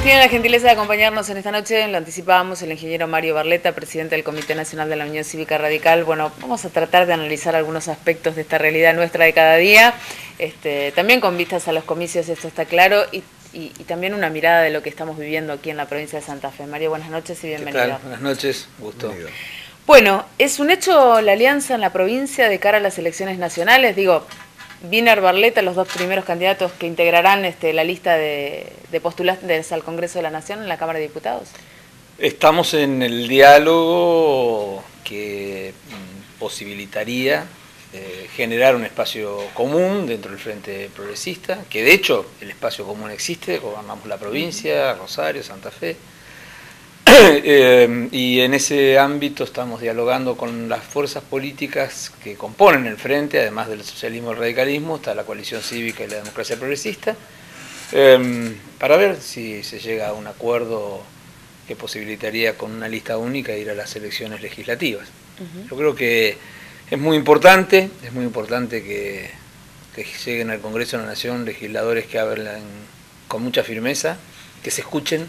Tiene la gentileza de acompañarnos en esta noche, lo anticipábamos, el ingeniero Mario Barletta, presidente del Comité Nacional de la Unión Cívica Radical. Bueno, vamos a tratar de analizar algunos aspectos de esta realidad nuestra de cada día, también con vistas a los comicios, esto está claro, y también una mirada de lo que estamos viviendo aquí en la provincia de Santa Fe. Mario, buenas noches y bienvenido. ¿Qué tal? Buenas noches, gusto. Bienvenido. Bueno, ¿es un hecho la alianza en la provincia de cara a las elecciones nacionales? Digo, Wiener, Barletta, los dos primeros candidatos que integrarán la lista de postulantes al Congreso de la Nación en la Cámara de Diputados. Estamos en el diálogo que posibilitaría generar un espacio común dentro del Frente Progresista, que de hecho el espacio común existe, gobernamos la provincia, Rosario, Santa Fe, y en ese ámbito estamos dialogando con las fuerzas políticas que componen el Frente, además del socialismo y el radicalismo, está la coalición cívica y la democracia progresista, para ver si se llega a un acuerdo que posibilitaría con una lista única ir a las elecciones legislativas. Yo creo que es muy importante que lleguen al Congreso de la Nación legisladores que hablen con mucha firmeza, que se escuchen,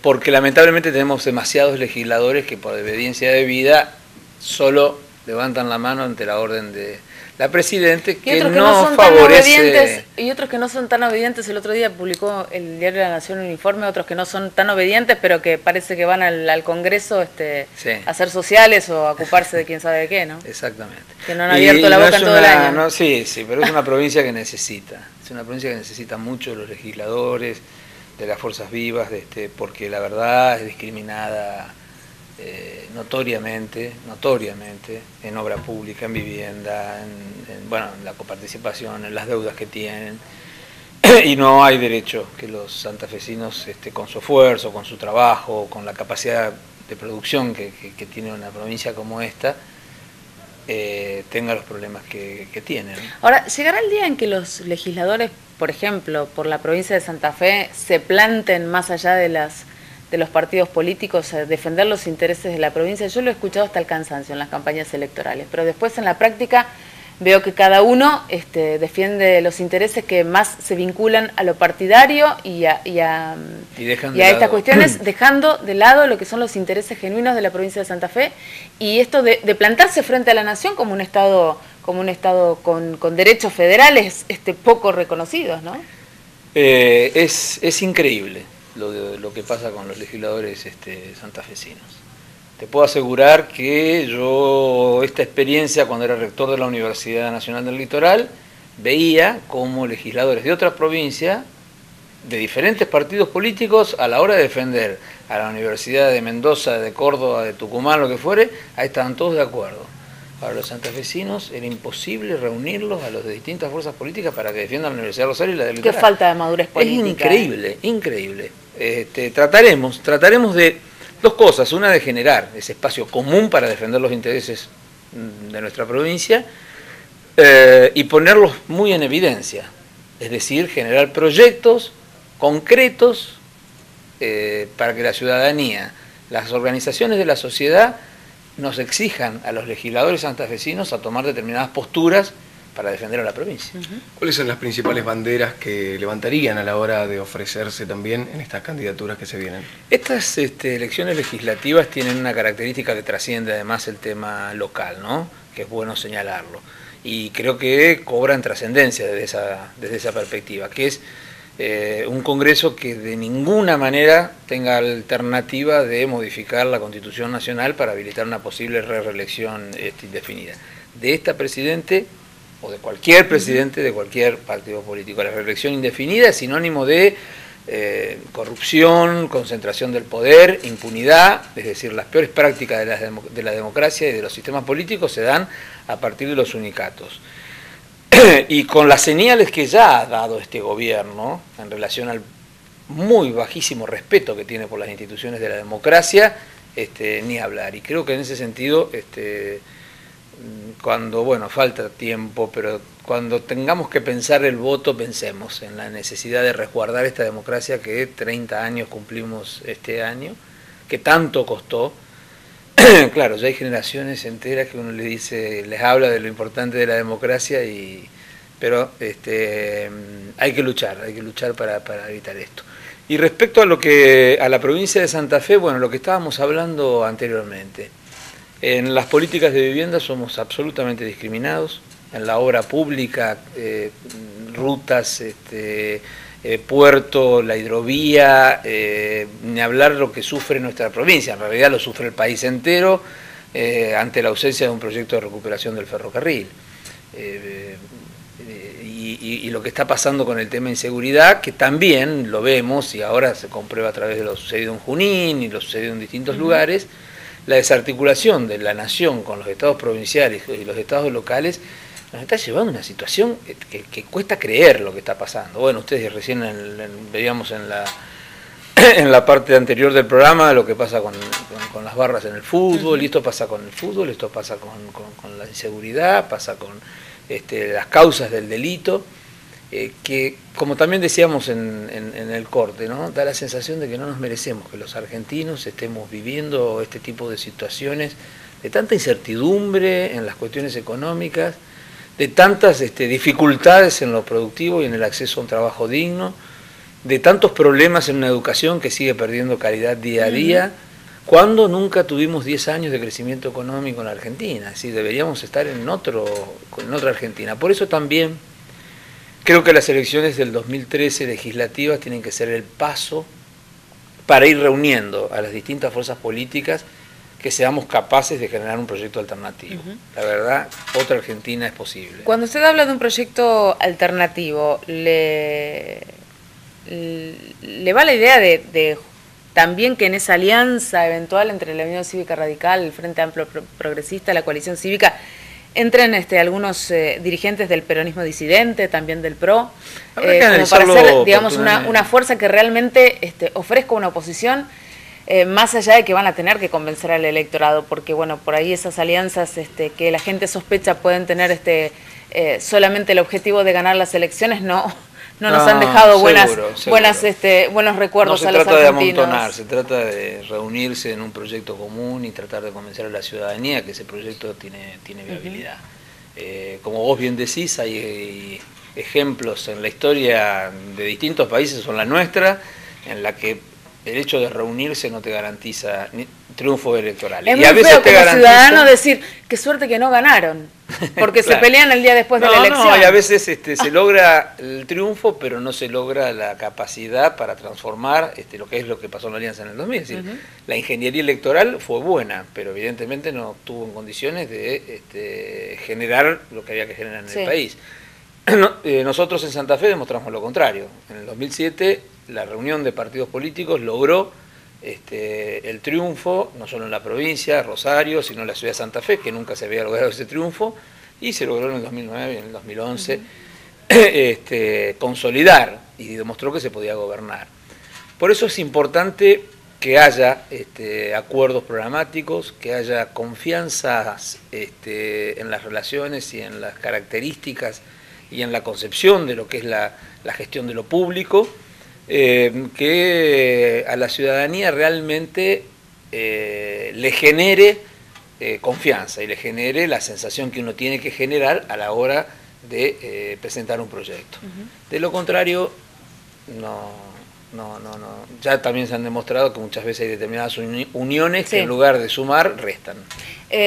porque lamentablemente tenemos demasiados legisladores que por obediencia debida solo levantan la mano ante la orden de la Presidente, que no favorece. Y otros que no son tan obedientes. El otro día publicó el Diario de la Nación un informe, otros que no son tan obedientes, pero que parece que van al Congreso sí, a ser sociales o a ocuparse de quién sabe de qué, ¿no? Exactamente. Que no han abierto la boca en todo el año. No, sí, pero es una provincia que necesita. Es una provincia que necesita mucho los legisladores, de las fuerzas vivas, porque la verdad es discriminada notoriamente en obra pública, en vivienda, en la coparticipación, en las deudas que tienen, y no hay derecho que los santafesinos con su esfuerzo, con su trabajo, con la capacidad de producción que tiene una provincia como esta, tenga los problemas que tienen. Ahora, ¿llegará el día en que los legisladores, por ejemplo, por la provincia de Santa Fe, se planten más allá de los partidos políticos a defender los intereses de la provincia? Yo lo he escuchado hasta el cansancio en las campañas electorales, pero después en la práctica veo que cada uno defiende los intereses que más se vinculan a lo partidario y a estas cuestiones, dejando de lado lo que son los intereses genuinos de la provincia de Santa Fe, y esto de plantarse frente a la nación como un Estado con derechos federales poco reconocidos, ¿no? Es increíble lo que pasa con los legisladores santafesinos. Te puedo asegurar que yo, esta experiencia cuando era rector de la Universidad Nacional del Litoral, veía cómo legisladores de otras provincias, de diferentes partidos políticos, a la hora de defender a la Universidad de Mendoza, de Córdoba, de Tucumán, lo que fuere, ahí estaban todos de acuerdo. Para los santafesinos era imposible reunirlos a los de distintas fuerzas políticas para que defiendan la Universidad de Rosario y la del Litoral. Qué falta de madurez política. Es increíble. Trataremos de dos cosas: una, de generar ese espacio común para defender los intereses de nuestra provincia, y ponerlos muy en evidencia, es decir, generar proyectos concretos para que la ciudadanía, las organizaciones de la sociedad nos exijan a los legisladores santafesinos a tomar determinadas posturas para defender a la provincia. ¿Cuáles son las principales banderas que levantarían a la hora de ofrecerse también en estas candidaturas que se vienen? Estas elecciones legislativas tienen una característica que trasciende además el tema local, ¿no? Que es bueno señalarlo. Y creo que cobran trascendencia desde esa perspectiva, que es un Congreso que de ninguna manera tenga alternativa de modificar la Constitución Nacional para habilitar una posible reelección indefinida de esta Presidente o de cualquier presidente de cualquier partido político. La reelección indefinida es sinónimo de corrupción, concentración del poder, impunidad, es decir, las peores prácticas de la democracia y de los sistemas políticos se dan a partir de los unicatos. Y con las señales que ya ha dado este gobierno en relación al muy bajísimo respeto que tiene por las instituciones de la democracia, ni hablar. Y creo que en ese sentido, cuando, falta tiempo, pero cuando tengamos que pensar el voto, pensemos en la necesidad de resguardar esta democracia que 30 años cumplimos este año, que tanto costó. Claro, ya hay generaciones enteras que uno les habla de lo importante de la democracia, pero hay que luchar para evitar esto. Y respecto a a la provincia de Santa Fe, bueno, lo que estábamos hablando anteriormente. En las políticas de vivienda somos absolutamente discriminados. En la obra pública, rutas, puerto, la hidrovía, ni hablar lo que sufre nuestra provincia. En realidad lo sufre el país entero ante la ausencia de un proyecto de recuperación del ferrocarril. Y lo que está pasando con el tema de inseguridad, que también lo vemos y ahora se comprueba a través de lo sucedido en Junín y lo sucedido en distintos lugares, la desarticulación de la nación con los estados provinciales y los estados locales nos está llevando a una situación que cuesta creer lo que está pasando. Bueno, ustedes recién veíamos en la parte anterior del programa lo que pasa con las barras en el fútbol, y esto pasa con el fútbol, esto pasa con la inseguridad, pasa con las causas del delito, que como también decíamos en el corte, ¿no? Da la sensación de que no nos merecemos que los argentinos estemos viviendo este tipo de situaciones de tanta incertidumbre en las cuestiones económicas, de tantas dificultades en lo productivo y en el acceso a un trabajo digno, de tantos problemas en una educación que sigue perdiendo calidad día a día, cuando nunca tuvimos 10 años de crecimiento económico en la Argentina. Es decir, deberíamos estar en otra Argentina. Por eso también creo que las elecciones del 2013 legislativas tienen que ser el paso para ir reuniendo a las distintas fuerzas políticas, que seamos capaces de generar un proyecto alternativo. La verdad, otra Argentina es posible. Cuando usted habla de un proyecto alternativo, ¿le va la idea de también que en esa alianza eventual entre la Unión Cívica Radical, el Frente Amplio Progresista, la coalición cívica, entren algunos dirigentes del peronismo disidente, también del PRO, como para ser, digamos, una fuerza que realmente ofrezca una oposición, más allá de que van a tener que convencer al electorado, porque bueno, por ahí esas alianzas que la gente sospecha pueden tener solamente el objetivo de ganar las elecciones, no nos han dejado buenos recuerdos a los argentinos. No se trata de amontonar, se trata de reunirse en un proyecto común y tratar de convencer a la ciudadanía que ese proyecto tiene viabilidad. Como vos bien decís, hay ejemplos en la historia de distintos países, son la nuestra, en la que el hecho de reunirse no te garantiza triunfo electoral. Es muy feo como ciudadano decir, qué suerte que no ganaron, porque claro, se pelean el día después de la elección. Y a veces se logra el triunfo, pero no se logra la capacidad para transformar lo que pasó en la Alianza en el 2000. Es decir, la ingeniería electoral fue buena, pero evidentemente no estuvo en condiciones de generar lo que había que generar en el país. Nosotros en Santa Fe demostramos lo contrario. En el 2007 la reunión de partidos políticos logró el triunfo, no solo en la provincia, Rosario, sino en la ciudad de Santa Fe, que nunca se había logrado ese triunfo, y se logró en el 2009 y en el 2011 consolidar, y demostró que se podía gobernar. Por eso es importante que haya acuerdos programáticos, que haya confianzas en las relaciones y en las características y en la concepción de lo que es la gestión de lo público, que a la ciudadanía realmente le genere confianza y le genere la sensación que uno tiene que generar a la hora de presentar un proyecto. De lo contrario, no. Ya también se han demostrado que muchas veces hay determinadas uniones que en lugar de sumar, restan.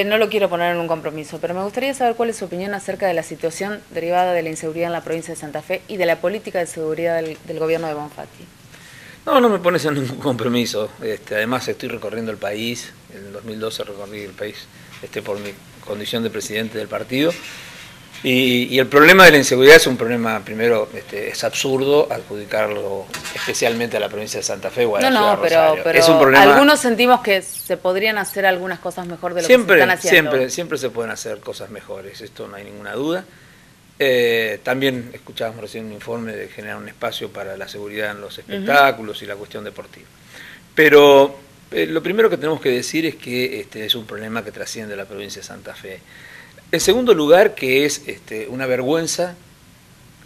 No lo quiero poner en un compromiso, pero me gustaría saber cuál es su opinión acerca de la situación derivada de la inseguridad en la provincia de Santa Fe y de la política de seguridad del gobierno de Bonfatti. No me pones en ningún compromiso. Además estoy recorriendo el país. En el 2012 recorrí el país por mi condición de presidente del partido. Y el problema de la inseguridad es un problema, primero, es absurdo adjudicarlo especialmente a la provincia de Santa Fe o a la ciudad de Rosario. Pero es un problema, algunos sentimos que se podrían hacer algunas cosas mejor de lo que se están haciendo. Siempre se pueden hacer cosas mejores, esto no hay ninguna duda. También escuchábamos recién un informe de generar un espacio para la seguridad en los espectáculos y la cuestión deportiva. Pero lo primero que tenemos que decir es que es un problema que trasciende la provincia de Santa Fe. En segundo lugar, que es una vergüenza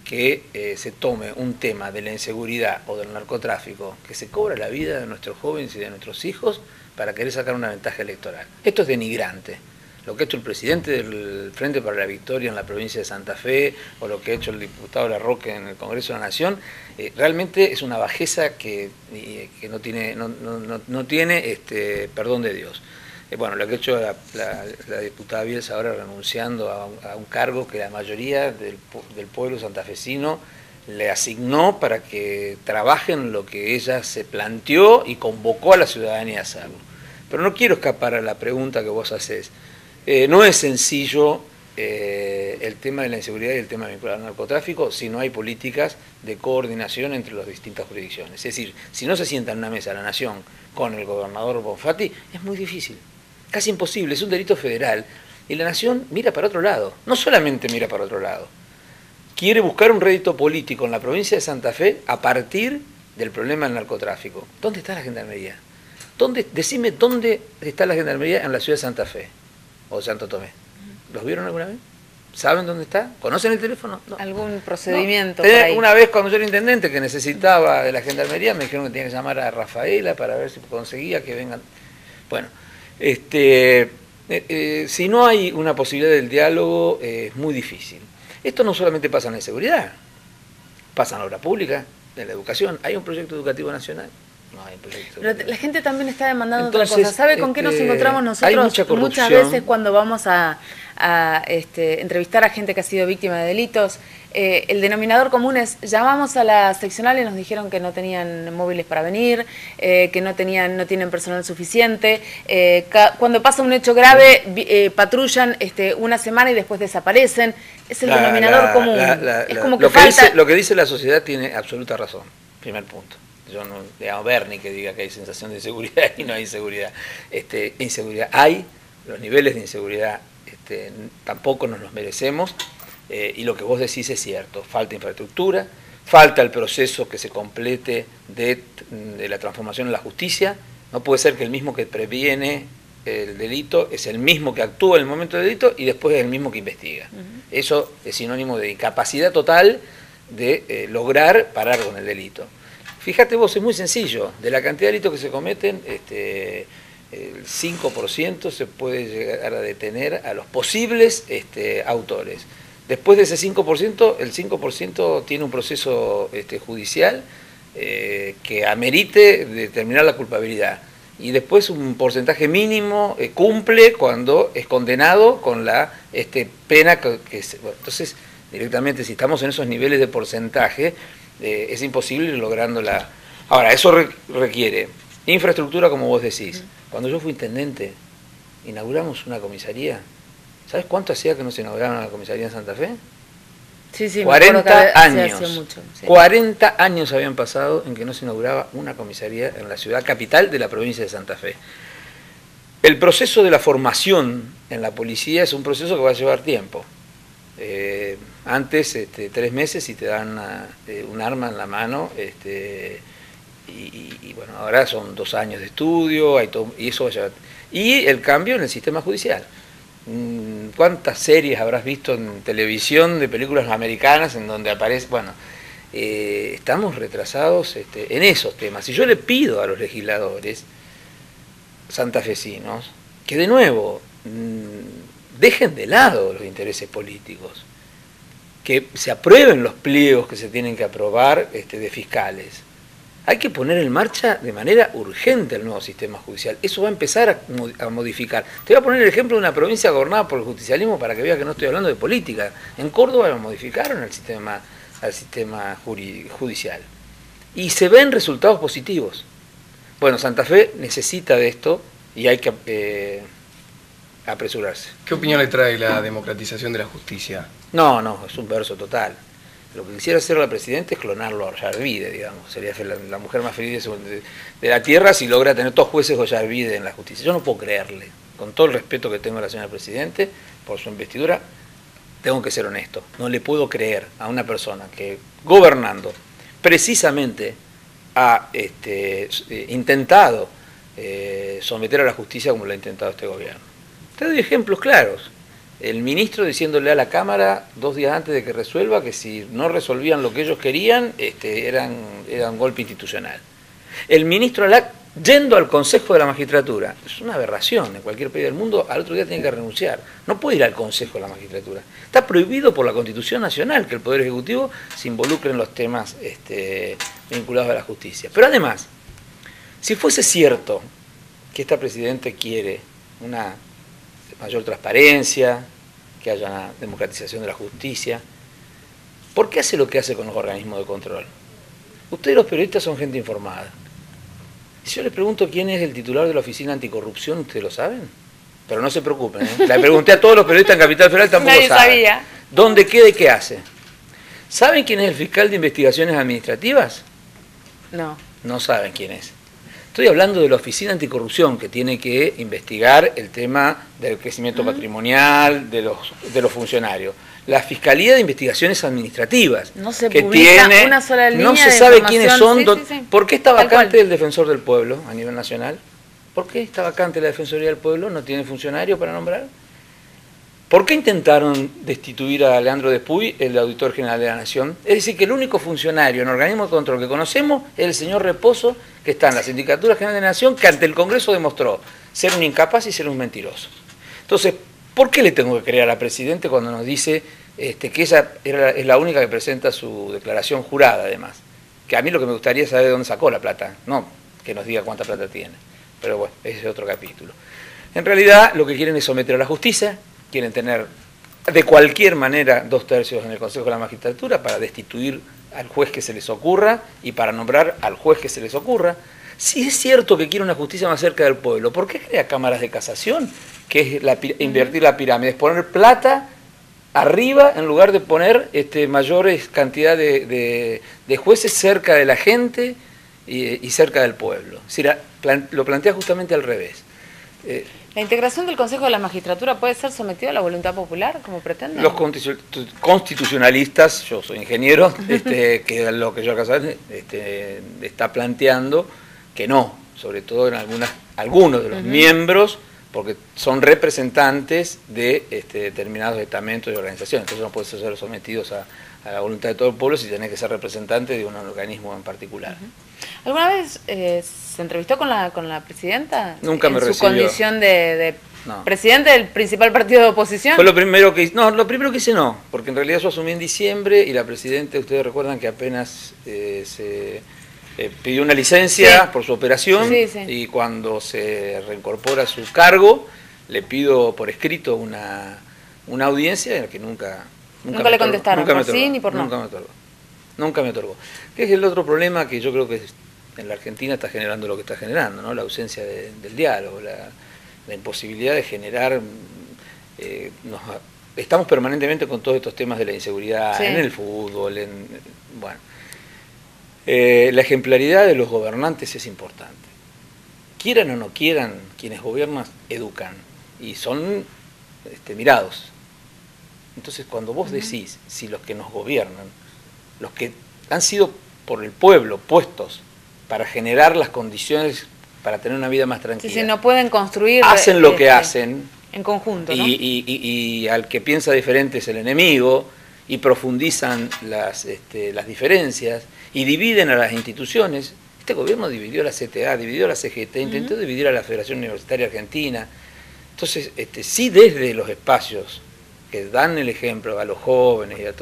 que se tome un tema de la inseguridad o del narcotráfico, que se cobra la vida de nuestros jóvenes y de nuestros hijos para querer sacar una ventaja electoral. Esto es denigrante. lo que ha hecho el presidente del Frente para la Victoria en la provincia de Santa Fe, o lo que ha hecho el diputado Larroque en el Congreso de la Nación, realmente es una bajeza que no tiene perdón de Dios. Bueno, lo que ha hecho la diputada Bielsa ahora renunciando a un cargo que la mayoría del pueblo santafesino le asignó para que trabaje en lo que ella se planteó y convocó a la ciudadanía a hacerlo. Pero no quiero escapar a la pregunta que vos hacés. No es sencillo el tema de la inseguridad y el tema vinculado al narcotráfico si no hay políticas de coordinación entre las distintas jurisdicciones. Es decir, si no se sienta en una mesa la Nación con el gobernador Bonfatti, es muy difícil, casi imposible, es un delito federal. Y la Nación mira para otro lado, no solamente mira para otro lado, quiere buscar un rédito político en la provincia de Santa Fe a partir del problema del narcotráfico. ¿Dónde está la gendarmería? Decime dónde está la gendarmería en la ciudad de Santa Fe o Santo Tomé. ¿Los vieron alguna vez? ¿Saben dónde está? ¿Conocen el teléfono? No. ¿Algún procedimiento? No. Por ahí. Una vez cuando yo era intendente que necesitaba de la gendarmería, me dijeron que tenía que llamar a Rafaela para ver si conseguía que vengan. Bueno, si no hay una posibilidad del diálogo, es muy difícil. Esto no solamente pasa en la inseguridad, pasa en la obra pública, en la educación. ¿Hay un proyecto educativo nacional? No hay un proyecto educativo. Pero la gente también está demandando Entonces, otra cosa. ¿Sabe con qué nos encontramos nosotros muchas veces cuando vamos a entrevistar a gente que ha sido víctima de delitos? El denominador común es, llamamos a la seccional y nos dijeron que no tenían móviles para venir, que no tienen personal suficiente. Cuando pasa un hecho grave, patrullan una semana y después desaparecen. Es el denominador común. Es como que falta... Lo que dice la sociedad tiene absoluta razón, primer punto. Yo no digamos Bernie que diga que hay sensación de inseguridad y no hay inseguridad. Inseguridad hay, los niveles de inseguridad tampoco nos los merecemos. Y lo que vos decís es cierto, falta infraestructura, falta el proceso que se complete de la transformación en la justicia. No puede ser que el mismo que previene el delito es el mismo que actúa en el momento del delito y después es el mismo que investiga. Eso es sinónimo de incapacidad total de lograr parar con el delito. Fíjate vos, es muy sencillo, de la cantidad de delitos que se cometen, el 5% se puede llegar a detener a los posibles autores. Después de ese 5%, el 5% tiene un proceso judicial que amerite determinar la culpabilidad. Y después un porcentaje mínimo cumple cuando es condenado con la pena que bueno, entonces, directamente, si estamos en esos niveles de porcentaje, es imposible ir logrando la... Ahora, eso requiere infraestructura, como vos decís. Cuando yo fui intendente, inauguramos una comisaría. ¿Sabes cuánto hacía que no se inauguraba una comisaría en Santa Fe? Sí, 40 años. Mucho, sí. 40 años habían pasado en que no se inauguraba una comisaría en la ciudad capital de la provincia de Santa Fe. El proceso de la formación en la policía es un proceso que va a llevar tiempo. Antes 3 meses y te dan un arma en la mano, y bueno, ahora son 2 años de estudio, y eso va a llevar. Y el cambio en el sistema judicial. ¿Cuántas series habrás visto en televisión de películas americanas en donde aparece? Bueno, estamos retrasados en esos temas. Y yo le pido a los legisladores santafesinos que de nuevo dejen de lado los intereses políticos, que se aprueben los pliegos que se tienen que aprobar de fiscales. Hay que poner en marcha de manera urgente el nuevo sistema judicial. Eso va a empezar a modificar. Te voy a poner el ejemplo de una provincia gobernada por el justicialismo para que veas que no estoy hablando de política. En Córdoba lo modificaron al sistema judicial. Y se ven resultados positivos. Bueno, Santa Fe necesita de esto y hay que apresurarse. ¿Qué opinión le trae la democratización de la justicia? No, es un verso total. Lo que quisiera hacer la presidenta es clonarlo a Ollarvide, digamos. Sería la mujer más feliz de la tierra si logra tener 2 jueces Ollarvide en la justicia. Yo no puedo creerle. Con todo el respeto que tengo a la señora presidente por su investidura, tengo que ser honesto. No le puedo creer a una persona que, gobernando, precisamente ha intentado someter a la justicia como lo ha intentado este gobierno. Te doy ejemplos claros. El ministro diciéndole a la Cámara 2 días antes de que resuelva que si no resolvían lo que ellos querían, era un golpe institucional. El ministro yendo al Consejo de la Magistratura. Es una aberración en cualquier país del mundo, al otro día tiene que renunciar. No puede ir al Consejo de la Magistratura. Está prohibido por la Constitución Nacional que el Poder Ejecutivo se involucre en los temas vinculados a la justicia. Pero además, si fuese cierto que esta Presidenta quiere una mayor transparencia, que haya una democratización de la justicia, ¿por qué hace lo que hace con los organismos de control? Ustedes los periodistas son gente informada. Si yo les pregunto quién es el titular de la Oficina Anticorrupción, ¿ustedes lo saben? Pero no se preocupen, ¿eh? La pregunté a todos los periodistas en Capital Federal, tampoco Nadie saben. sabía. ¿Dónde queda y qué hace? ¿Saben quién es el fiscal de investigaciones administrativas? No. No saben quién es. Estoy hablando de la Oficina Anticorrupción, que tiene que investigar el tema del crecimiento patrimonial de los funcionarios. La Fiscalía de Investigaciones Administrativas, No se que publica tiene, una sola línea no se de sabe información. quiénes son. Sí, sí, sí. ¿Por qué está Tal vacante cual. el Defensor del Pueblo a nivel nacional? ¿Por qué está vacante la Defensoría del Pueblo? ¿No tiene funcionario para nombrar? ¿Por qué intentaron destituir a Leandro Despuy, el auditor general de la Nación? Es decir, que el único funcionario en organismo de control que conocemos es el señor Reposo, que está en la Sindicatura General de la Nación, que ante el Congreso demostró ser un incapaz y ser un mentiroso. Entonces, ¿por qué le tengo que creer a la Presidenta cuando nos dice que ella es la única que presenta su declaración jurada, además? Que a mí lo que me gustaría es saber de dónde sacó la plata, no que nos diga cuánta plata tiene. Pero bueno, ese es otro capítulo. En realidad, lo que quieren es someter a la justicia, quieren tener de cualquier manera 2/3 en el Consejo de la Magistratura para destituir al juez que se les ocurra y para nombrar al juez que se les ocurra. Si es cierto que quiere una justicia más cerca del pueblo, ¿por qué crea cámaras de casación? Que es invertir la pirámide, es poner plata arriba en lugar de poner mayores cantidad de jueces cerca de la gente y cerca del pueblo. Es decir, lo plantea justamente al revés. ¿La integración del Consejo de la Magistratura puede ser sometida a la voluntad popular, como pretenden? Los constitucionalistas, yo soy ingeniero, que es lo que yo acá saben, está planteando que no, sobre todo en algunos de los miembros, porque son representantes de determinados estamentos y organizaciones, entonces no pueden ser sometidos a la voluntad de todo el pueblo si tenés que ser representante de un organismo en particular. ¿Alguna vez se entrevistó con la Presidenta? Nunca me recibió. ¿En su recibió. condición de No. presidente del principal partido de oposición? Fue lo primero que hice. No, lo primero que hice no, porque en realidad yo asumí en diciembre y la Presidenta, ustedes recuerdan que apenas se pidió una licencia por su operación y cuando se reincorpora a su cargo le pido por escrito una audiencia en la que nunca le contestaron, por sí ni por no. Nunca me otorgó. Que es el otro problema que yo creo que en la Argentina está generando lo que está generando, ¿no? La ausencia del diálogo, la imposibilidad de generar... estamos permanentemente con todos estos temas de la inseguridad en el fútbol, bueno. La ejemplaridad de los gobernantes es importante. Quieran o no quieran, quienes gobiernan educan y son mirados. Entonces, cuando vos decís, si los que nos gobiernan, los que han sido por el pueblo puestos para generar las condiciones para tener una vida más tranquila, sí, no pueden construir, hacen lo que hacen en conjunto, ¿no? y al que piensa diferente es el enemigo, y profundizan las diferencias y dividen a las instituciones. Este gobierno dividió a la CTA, dividió a la CGT, intentó dividir a la Federación Universitaria Argentina. Entonces, sí, desde los espacios que dan el ejemplo a los jóvenes y a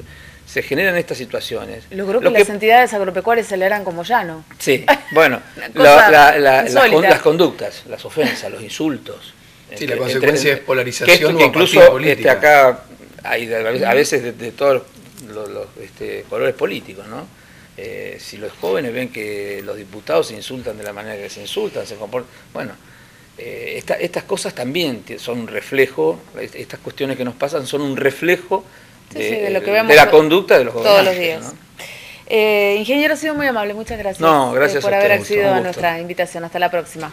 se generan estas situaciones. Logró que las entidades agropecuarias se le eran como llano. Sí, bueno, las conductas, las ofensas, los insultos. Sí, la consecuencia es polarización que incluso acá hay a veces de todos los colores políticos, ¿no? Si los jóvenes ven que los diputados se insultan de la manera que se insultan, se comportan... Bueno, estas cosas también son un reflejo, estas cuestiones que nos pasan son un reflejo de lo que vemos de la conducta de los gobernantes. Todos los días. ¿No? Ingeniero, ha sido muy amable, muchas gracias, no, gracias por a haber usted, accedido a gusto. nuestra invitación. Hasta la próxima.